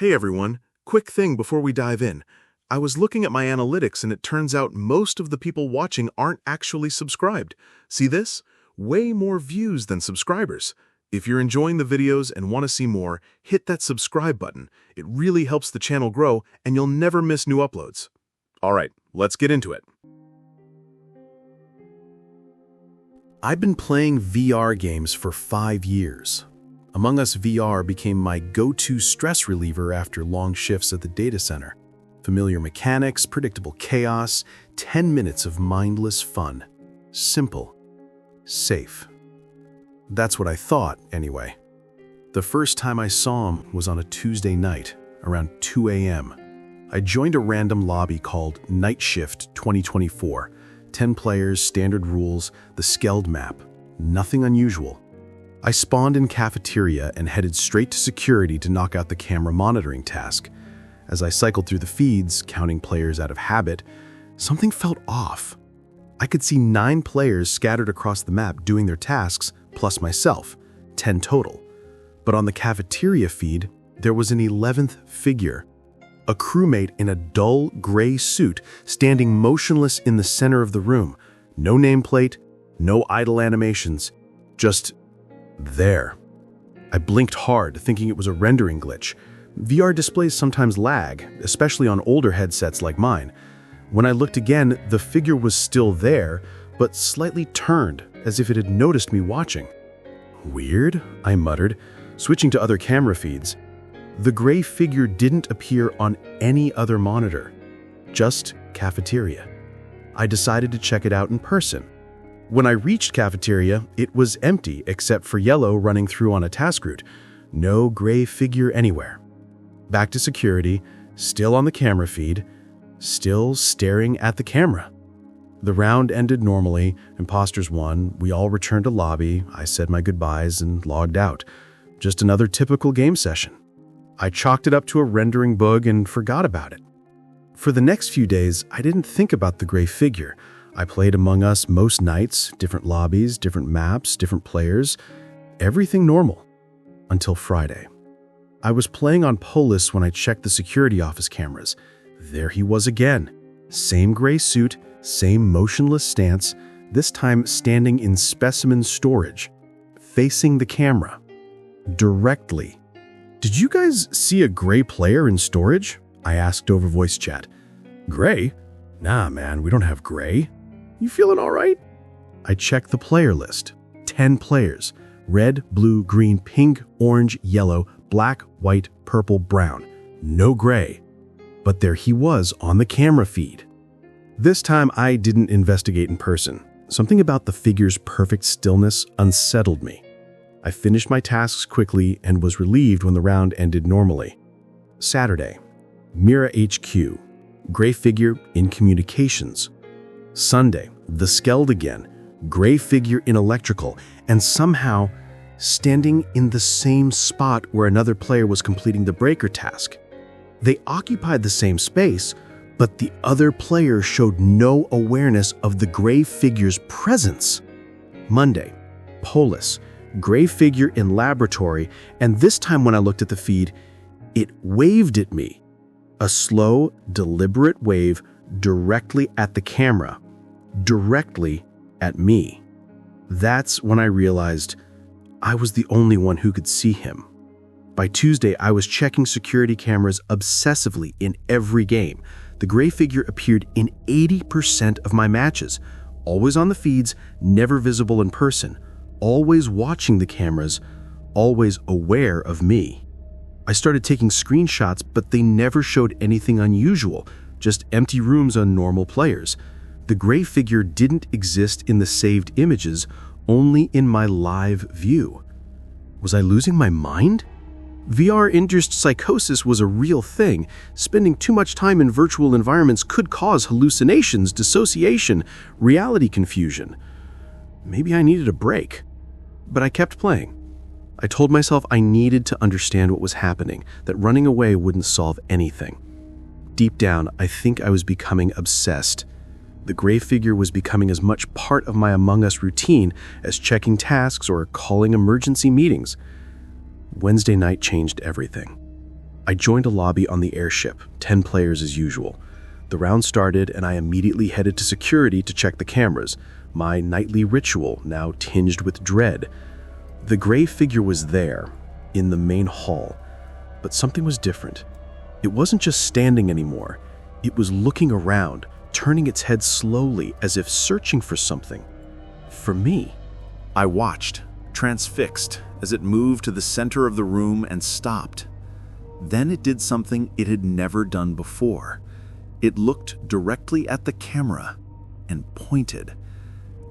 Hey everyone, quick thing before we dive in. I was looking at my analytics and it turns out most of the people watching aren't actually subscribed. See this? Way more views than subscribers. If you're enjoying the videos and want to see more, hit that subscribe button. It really helps the channel grow and you'll never miss new uploads. Alright, let's get into it. I've been playing VR games for 5 years. Among Us VR became my go-to stress reliever after long shifts at the data center. Familiar mechanics, predictable chaos, 10 minutes of mindless fun. Simple. Safe. That's what I thought, anyway. The first time I saw him was on a Tuesday night, around 2 a.m. I joined a random lobby called Night Shift 2024. 10 players, standard rules, the Skeld map. Nothing unusual. I spawned in cafeteria and headed straight to security to knock out the camera monitoring task. As I cycled through the feeds, counting players out of habit, something felt off. I could see 9 players scattered across the map doing their tasks, plus myself, 10 total. But on the cafeteria feed, there was an 11th figure. A crewmate in a dull gray suit standing motionless in the center of the room. No nameplate, no idle animations, just there. I blinked hard, thinking it was a rendering glitch. VR displays sometimes lag, especially on older headsets like mine. When I looked again, the figure was still there, but slightly turned, as if it had noticed me watching. Weird, I muttered, switching to other camera feeds. The gray figure didn't appear on any other monitor, just cafeteria. I decided to check it out in person. When I reached cafeteria, it was empty except for Yellow running through on a task route. No gray figure anywhere. Back to security, still on the camera feed, still staring at the camera. The round ended normally, imposters won, we all returned to lobby, I said my goodbyes and logged out. Just another typical game session. I chalked it up to a rendering bug and forgot about it. For the next few days, I didn't think about the gray figure. I played Among Us most nights, different lobbies, different maps, different players, everything normal. Until Friday. I was playing on Polis when I checked the security office cameras. There he was again. Same gray suit, same motionless stance, this time standing in specimen storage, facing the camera. Directly. "Did you guys see a gray player in storage?" I asked over voice chat. "Gray? Nah, man, we don't have gray. You feeling all right?" I checked the player list. 10 players. Red, blue, green, pink, orange, yellow, black, white, purple, brown. No gray. But there he was on the camera feed. This time I didn't investigate in person. Something about the figure's perfect stillness unsettled me. I finished my tasks quickly and was relieved when the round ended normally. Saturday. Mira HQ. Gray figure in communications. Sunday, the Skeld again, gray figure in electrical, and somehow standing in the same spot where another player was completing the breaker task. They occupied the same space, but the other player showed no awareness of the gray figure's presence. Monday, Polis, gray figure in laboratory, and this time when I looked at the feed, it waved at me. A slow, deliberate wave directly at the camera, directly at me. That's when I realized I was the only one who could see him. By Tuesday, I was checking security cameras obsessively in every game. The gray figure appeared in 80% of my matches, always on the feeds, never visible in person, always watching the cameras, always aware of me. I started taking screenshots, but they never showed anything unusual, just empty rooms on normal players. The gray figure didn't exist in the saved images, only in my live view. Was I losing my mind? VR-induced psychosis was a real thing. Spending too much time in virtual environments could cause hallucinations, dissociation, reality confusion. Maybe I needed a break. But I kept playing. I told myself I needed to understand what was happening, that running away wouldn't solve anything. Deep down, I think I was becoming obsessed. The gray figure was becoming as much part of my Among Us routine as checking tasks or calling emergency meetings. Wednesday night changed everything. I joined a lobby on the airship, 10 players as usual. The round started, and I immediately headed to security to check the cameras, my nightly ritual now tinged with dread. The gray figure was there, in the main hall, but something was different. It wasn't just standing anymore. It was looking around, turning its head slowly as if searching for something. For me. I watched, transfixed, as it moved to the center of the room and stopped. Then it did something it had never done before. It looked directly at the camera and pointed.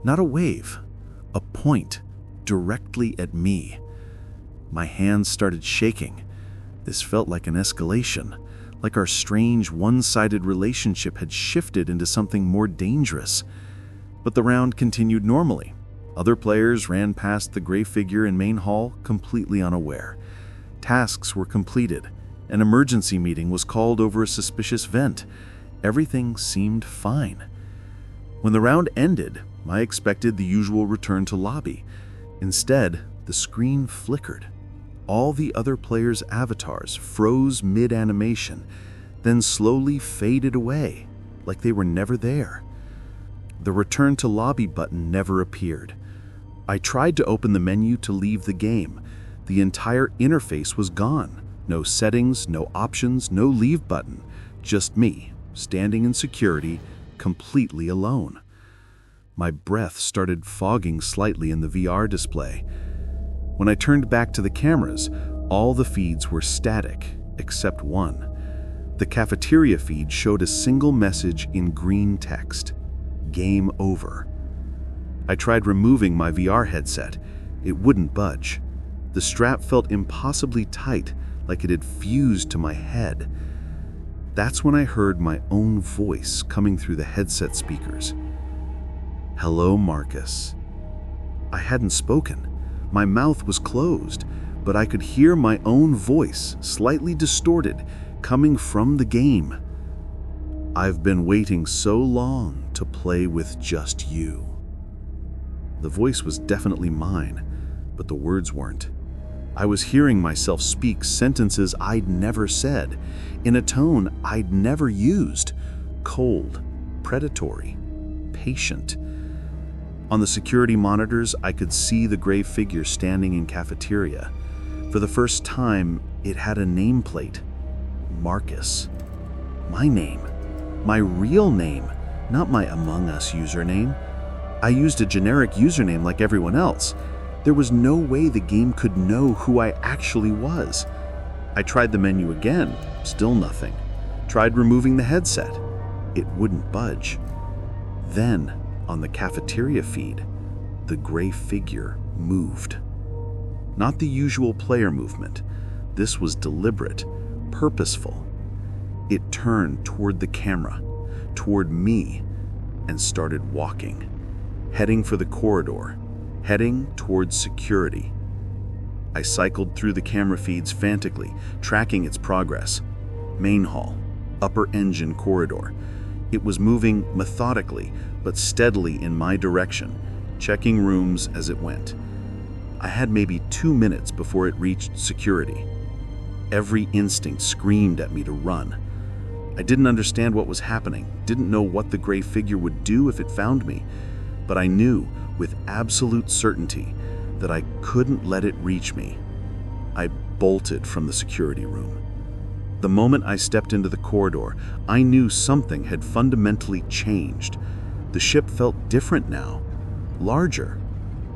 Not a wave, a point directly at me. My hands started shaking. This felt like an escalation, like our strange one-sided relationship had shifted into something more dangerous. But the round continued normally. Other players ran past the gray figure in main hall completely unaware. Tasks were completed. An emergency meeting was called over a suspicious vent. Everything seemed fine. When the round ended, I expected the usual return to lobby. Instead, the screen flickered. All the other players' avatars froze mid-animation, then slowly faded away, like they were never there. The return to lobby button never appeared. I tried to open the menu to leave the game. The entire interface was gone. No settings, no options, no leave button. Just me, standing in security, completely alone. My breath started fogging slightly in the VR display. When I turned back to the cameras, all the feeds were static, except one. The cafeteria feed showed a single message in green text: "Game over." I tried removing my VR headset. It wouldn't budge. The strap felt impossibly tight, like it had fused to my head. That's when I heard my own voice coming through the headset speakers. "Hello, Marcus." I hadn't spoken. My mouth was closed, but I could hear my own voice, slightly distorted, coming from the game. "I've been waiting so long to play with just you." The voice was definitely mine, but the words weren't. I was hearing myself speak sentences I'd never said, in a tone I'd never used: cold, predatory, patient. On the security monitors, I could see the gray figure standing in cafeteria. For the first time, it had a nameplate: Marcus. My name. My real name, not my Among Us username. I used a generic username like everyone else. There was no way the game could know who I actually was. I tried the menu again, still nothing. Tried removing the headset. It wouldn't budge. Then, on the cafeteria feed, the gray figure moved. Not the usual player movement. This was deliberate, purposeful. It turned toward the camera, toward me, and started walking, heading for the corridor, heading towards security. I cycled through the camera feeds frantically, tracking its progress. Main hall, upper engine corridor. It was moving methodically, but steadily in my direction, checking rooms as it went. I had maybe 2 minutes before it reached security. Every instinct screamed at me to run. I didn't understand what was happening, didn't know what the gray figure would do if it found me, but I knew with absolute certainty that I couldn't let it reach me. I bolted from the security room. The moment I stepped into the corridor, I knew something had fundamentally changed. The ship felt different now, larger.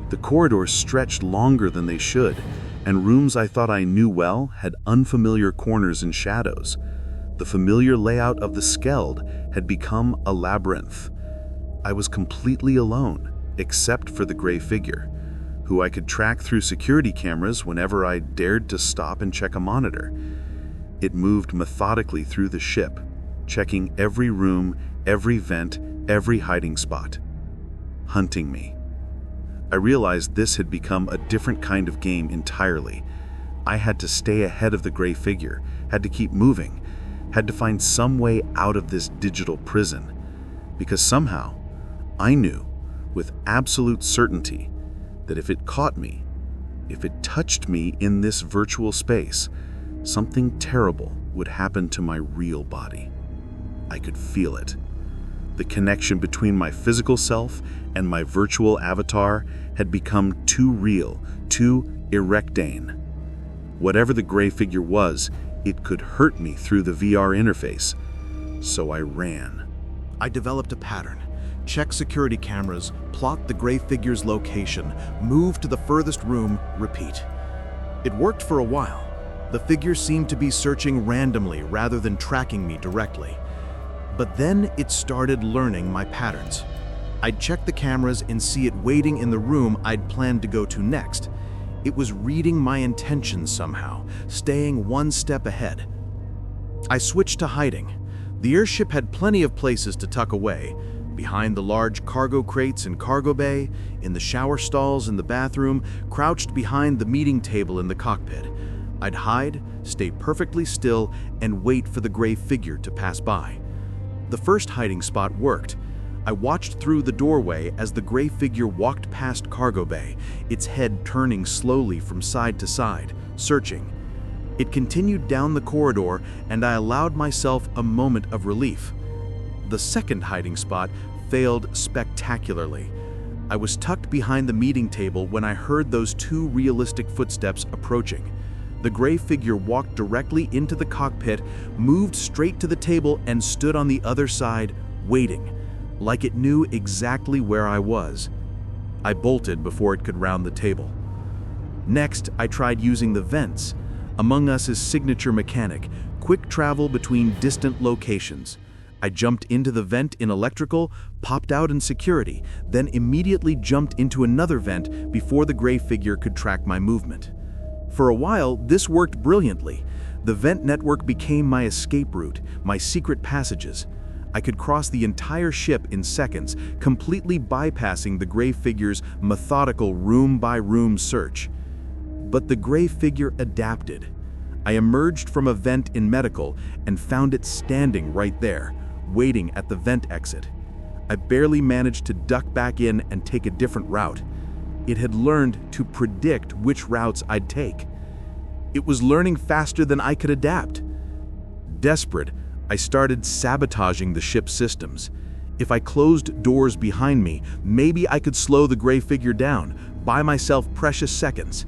The corridors stretched longer than they should, and rooms I thought I knew well had unfamiliar corners and shadows. The familiar layout of the Skeld had become a labyrinth. I was completely alone, except for the gray figure, who I could track through security cameras whenever I dared to stop and check a monitor. It moved methodically through the ship, checking every room, every vent, every hiding spot, hunting me. I realized this had become a different kind of game entirely. I had to stay ahead of the gray figure, had to keep moving, had to find some way out of this digital prison, because somehow I knew with absolute certainty that if it caught me, if it touched me in this virtual space, Something terrible would happen to my real body. I could feel it. The connection between my physical self and my virtual avatar had become too real, too erectane. Whatever the gray figure was, it could hurt me through the VR interface. So I ran. I developed a pattern. Check security cameras, plot the gray figure's location, move to the furthest room, repeat. It worked for a while. The figure seemed to be searching randomly rather than tracking me directly. But then it started learning my patterns. I'd check the cameras and see it waiting in the room I'd planned to go to next. It was reading my intentions somehow, staying one step ahead. I switched to hiding. The airship had plenty of places to tuck away, behind the large cargo crates in cargo bay, in the shower stalls in the bathroom, crouched behind the meeting table in the cockpit. I'd hide, stay perfectly still, and wait for the gray figure to pass by. The first hiding spot worked. I watched through the doorway as the gray figure walked past cargo bay, its head turning slowly from side to side, searching. It continued down the corridor, and I allowed myself a moment of relief. The second hiding spot failed spectacularly. I was tucked behind the meeting table when I heard those two realistic footsteps approaching. The gray figure walked directly into the cockpit, moved straight to the table, and stood on the other side, waiting, like it knew exactly where I was. I bolted before it could round the table. Next, I tried using the vents, Among Us's signature mechanic, quick travel between distant locations. I jumped into the vent in electrical, popped out in security, then immediately jumped into another vent before the gray figure could track my movement. For a while, this worked brilliantly. The vent network became my escape route, my secret passages. I could cross the entire ship in seconds, completely bypassing the gray figure's methodical room-by-room search. But the gray figure adapted. I emerged from a vent in medical and found it standing right there, waiting at the vent exit. I barely managed to duck back in and take a different route. It had learned to predict which routes I'd take. It was learning faster than I could adapt. Desperate, I started sabotaging the ship's systems. If I closed doors behind me, maybe I could slow the gray figure down, buy myself precious seconds.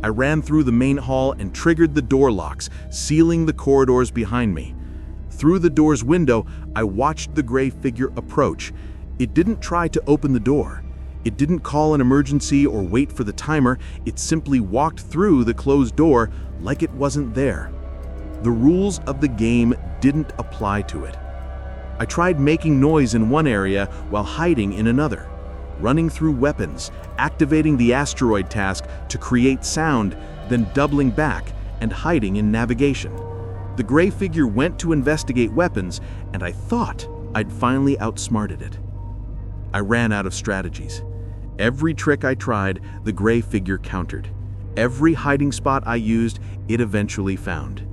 I ran through the main hall and triggered the door locks, sealing the corridors behind me. Through the door's window, I watched the gray figure approach. It didn't try to open the door. It didn't call an emergency or wait for the timer. It simply walked through the closed door like it wasn't there. The rules of the game didn't apply to it. I tried making noise in one area while hiding in another, running through weapons, activating the asteroid task to create sound, then doubling back and hiding in navigation. The gray figure went to investigate weapons, and I thought I'd finally outsmarted it. I ran out of strategies. Every trick I tried, the gray figure countered. Every hiding spot I used, it eventually found.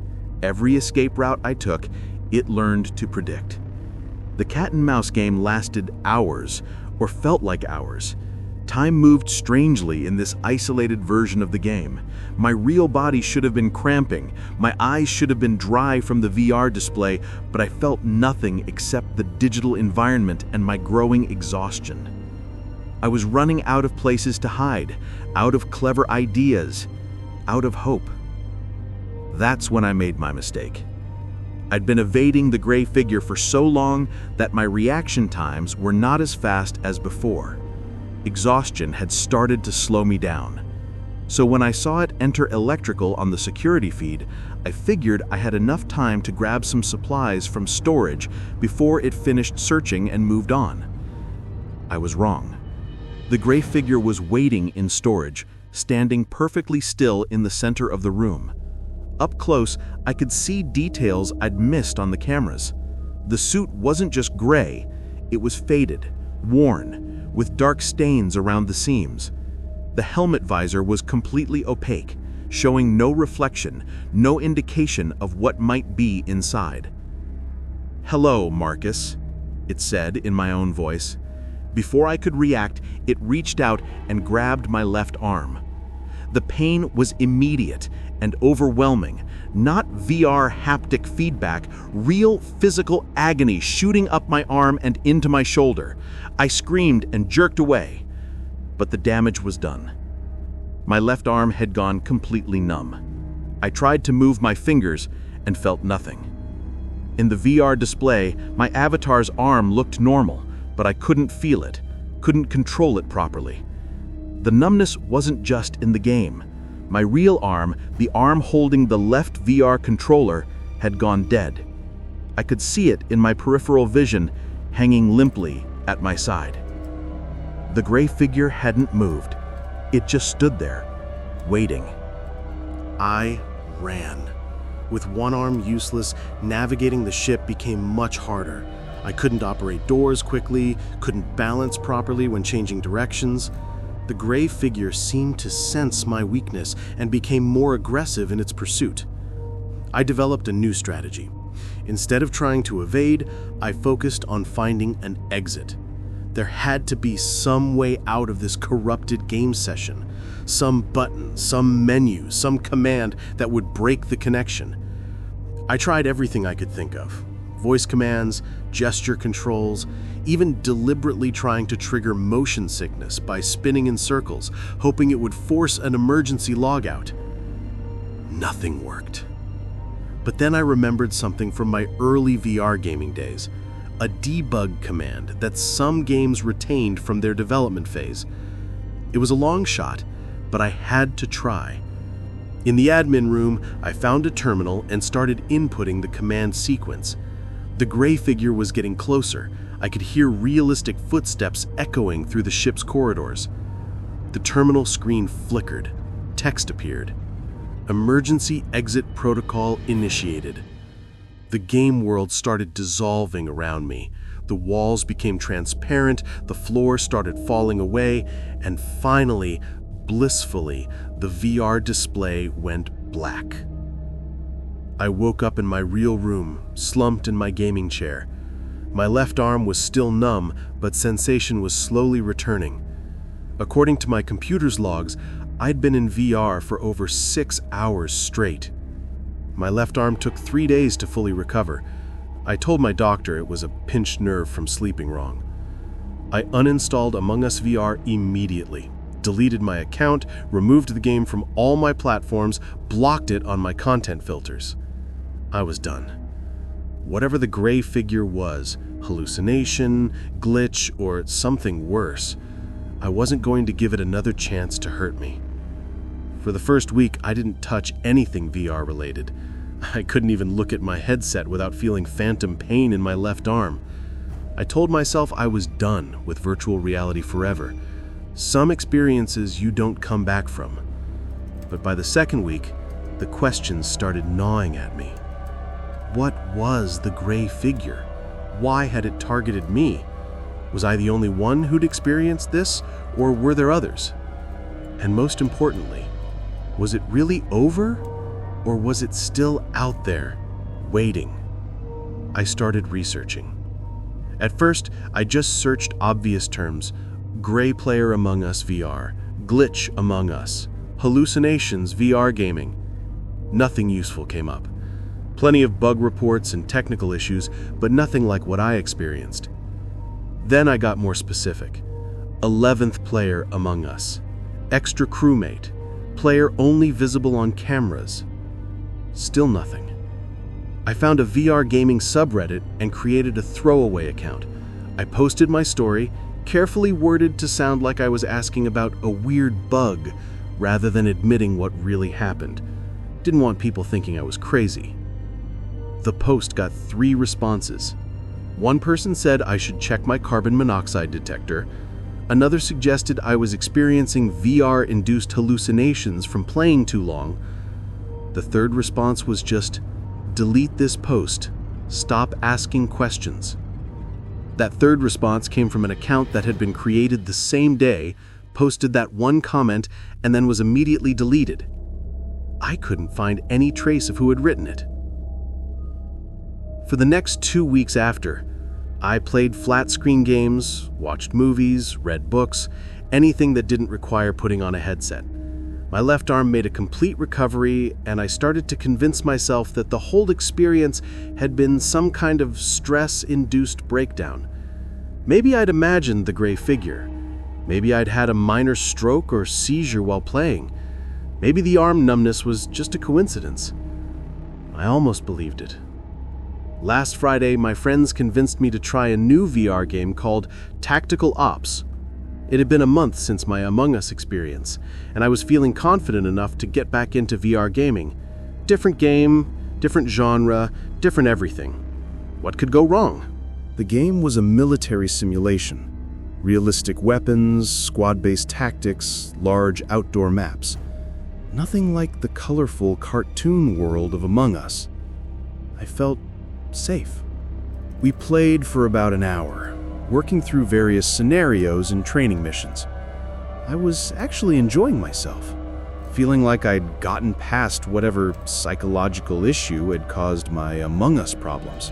Every escape route I took, it learned to predict. The cat and mouse game lasted hours, or felt like hours. Time moved strangely in this isolated version of the game. My real body should have been cramping. My eyes should have been dry from the VR display, but I felt nothing except the digital environment and my growing exhaustion. I was running out of places to hide, out of clever ideas, out of hope. That's when I made my mistake. I'd been evading the gray figure for so long that my reaction times were not as fast as before. Exhaustion had started to slow me down. So when I saw it enter electrical on the security feed, I figured I had enough time to grab some supplies from storage before it finished searching and moved on. I was wrong. The gray figure was waiting in storage, standing perfectly still in the center of the room. Up close, I could see details I'd missed on the cameras. The suit wasn't just gray, it was faded, worn, with dark stains around the seams. The helmet visor was completely opaque, showing no reflection, no indication of what might be inside. "Hello, Marcus," it said in my own voice. Before I could react, it reached out and grabbed my left arm. The pain was immediate and overwhelming. Not VR haptic feedback, real physical agony shooting up my arm and into my shoulder. I screamed and jerked away, but the damage was done. My left arm had gone completely numb. I tried to move my fingers and felt nothing. In the VR display, my avatar's arm looked normal, but I couldn't feel it, couldn't control it properly. The numbness wasn't just in the game. My real arm, the arm holding the left VR controller, had gone dead. I could see it in my peripheral vision, hanging limply at my side. The gray figure hadn't moved. It just stood there, waiting. I ran. With one arm useless, navigating the ship became much harder. I couldn't operate doors quickly, couldn't balance properly when changing directions. The gray figure seemed to sense my weakness and became more aggressive in its pursuit. I developed a new strategy. Instead of trying to evade, I focused on finding an exit. There had to be some way out of this corrupted game session. Some button, some menu, some command that would break the connection. I tried everything I could think of. Voice commands, gesture controls, even deliberately trying to trigger motion sickness by spinning in circles, hoping it would force an emergency logout. Nothing worked. But then I remembered something from my early VR gaming days, a debug command that some games retained from their development phase. It was a long shot, but I had to try. In the admin room, I found a terminal and started inputting the command sequence. The gray figure was getting closer. I could hear realistic footsteps echoing through the ship's corridors. The terminal screen flickered. Text appeared. Emergency exit protocol initiated. The game world started dissolving around me. The walls became transparent, the floor started falling away, and finally, blissfully, the VR display went black. I woke up in my real room, slumped in my gaming chair. My left arm was still numb, but sensation was slowly returning. According to my computer's logs, I'd been in VR for over 6 hours straight. My left arm took 3 days to fully recover. I told my doctor it was a pinched nerve from sleeping wrong. I uninstalled Among Us VR immediately, deleted my account, removed the game from all my platforms, blocked it on my content filters. I was done. Whatever the gray figure was, hallucination, glitch, or something worse, I wasn't going to give it another chance to hurt me. For the first week, I didn't touch anything VR related. I couldn't even look at my headset without feeling phantom pain in my left arm. I told myself I was done with virtual reality forever. Some experiences you don't come back from. But by the second week, the questions started gnawing at me. What was the gray figure? Why had it targeted me? Was I the only one who'd experienced this, or were there others? And most importantly, was it really over, or was it still out there, waiting? I started researching. At first, I just searched obvious terms: gray player Among Us VR, glitch Among Us, hallucinations VR gaming. Nothing useful came up. Plenty of bug reports and technical issues, but nothing like what I experienced. Then I got more specific. 11th player Among Us, extra crewmate, player only visible on cameras. Still nothing. I found a VR gaming subreddit and created a throwaway account. I posted my story, carefully worded to sound like I was asking about a weird bug rather than admitting what really happened. Didn't want people thinking I was crazy. The post got 3 responses. One person said I should check my carbon monoxide detector. Another suggested I was experiencing VR-induced hallucinations from playing too long. The third response was just, delete this post. Stop asking questions. That third response came from an account that had been created the same day, posted that one comment, and then was immediately deleted. I couldn't find any trace of who had written it. For the next 2 weeks after, I played flat-screen games, watched movies, read books, anything that didn't require putting on a headset. My left arm made a complete recovery, and I started to convince myself that the whole experience had been some kind of stress-induced breakdown. Maybe I'd imagined the gray figure. Maybe I'd had a minor stroke or seizure while playing. Maybe the arm numbness was just a coincidence. I almost believed it. Last Friday, my friends convinced me to try a new VR game called Tactical Ops. It had been a month since my Among Us experience, and I was feeling confident enough to get back into VR gaming. Different game, different genre, different everything. What could go wrong? The game was a military simulation. Realistic weapons, squad-based tactics, large outdoor maps. Nothing like the colorful cartoon world of Among Us. I felt safe. We played for about an hour, working through various scenarios and training missions. I was actually enjoying myself, feeling like I'd gotten past whatever psychological issue had caused my Among Us problems.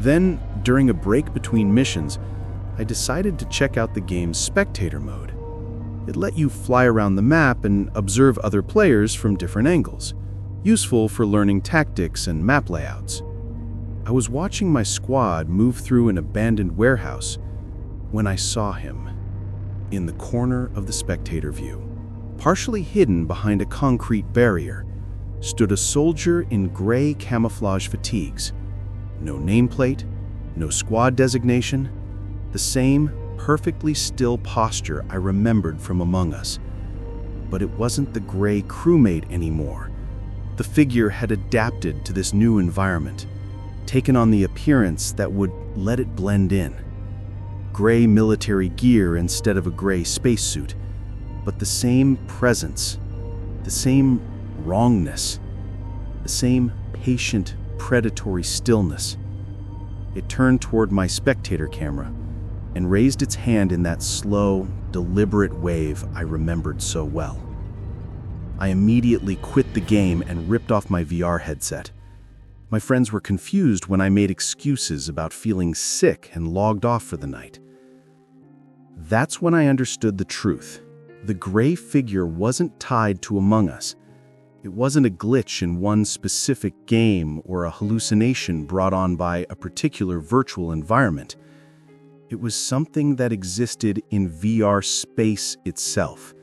Then, during a break between missions, I decided to check out the game's spectator mode. It let you fly around the map and observe other players from different angles, useful for learning tactics and map layouts. I was watching my squad move through an abandoned warehouse when I saw him. In the corner of the spectator view, partially hidden behind a concrete barrier, stood a soldier in gray camouflage fatigues. No nameplate, no squad designation, the same perfectly still posture I remembered from Among Us. But it wasn't the gray crewmate anymore. The figure had adapted to this new environment, taken on the appearance that would let it blend in. Gray military gear instead of a gray spacesuit, but the same presence, the same wrongness, the same patient, predatory stillness. It turned toward my spectator camera and raised its hand in that slow, deliberate wave I remembered so well. I immediately quit the game and ripped off my VR headset. My friends were confused when I made excuses about feeling sick and logged off for the night. That's when I understood the truth. The gray figure wasn't tied to Among Us. It wasn't a glitch in one specific game or a hallucination brought on by a particular virtual environment. It was something that existed in VR space itself.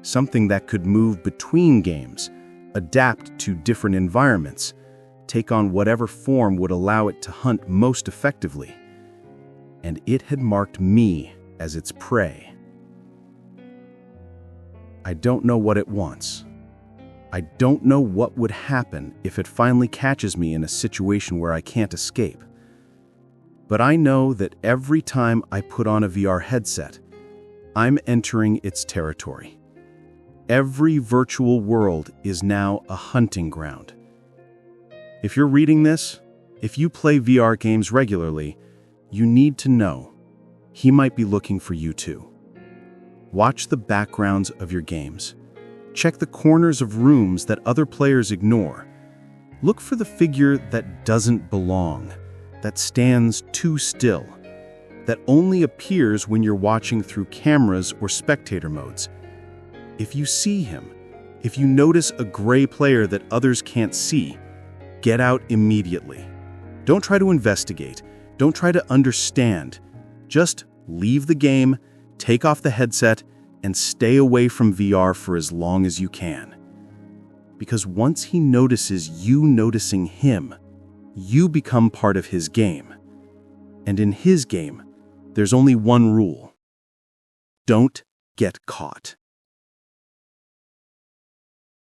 Something that could move between games, adapt to different environments, take on whatever form would allow it to hunt most effectively. And it had marked me as its prey. I don't know what it wants. I don't know what would happen if it finally catches me in a situation where I can't escape. But I know that every time I put on a VR headset, I'm entering its territory. Every virtual world is now a hunting ground. If you're reading this, if you play VR games regularly, you need to know he might be looking for you too. Watch the backgrounds of your games. Check the corners of rooms that other players ignore. Look for the figure that doesn't belong, that stands too still, that only appears when you're watching through cameras or spectator modes. If you see him, if you notice a gray player that others can't see, get out immediately. Don't try to investigate. Don't try to understand. Just leave the game, take off the headset, and stay away from VR for as long as you can. Because once he notices you noticing him, you become part of his game. And in his game, there's only one rule. Don't get caught.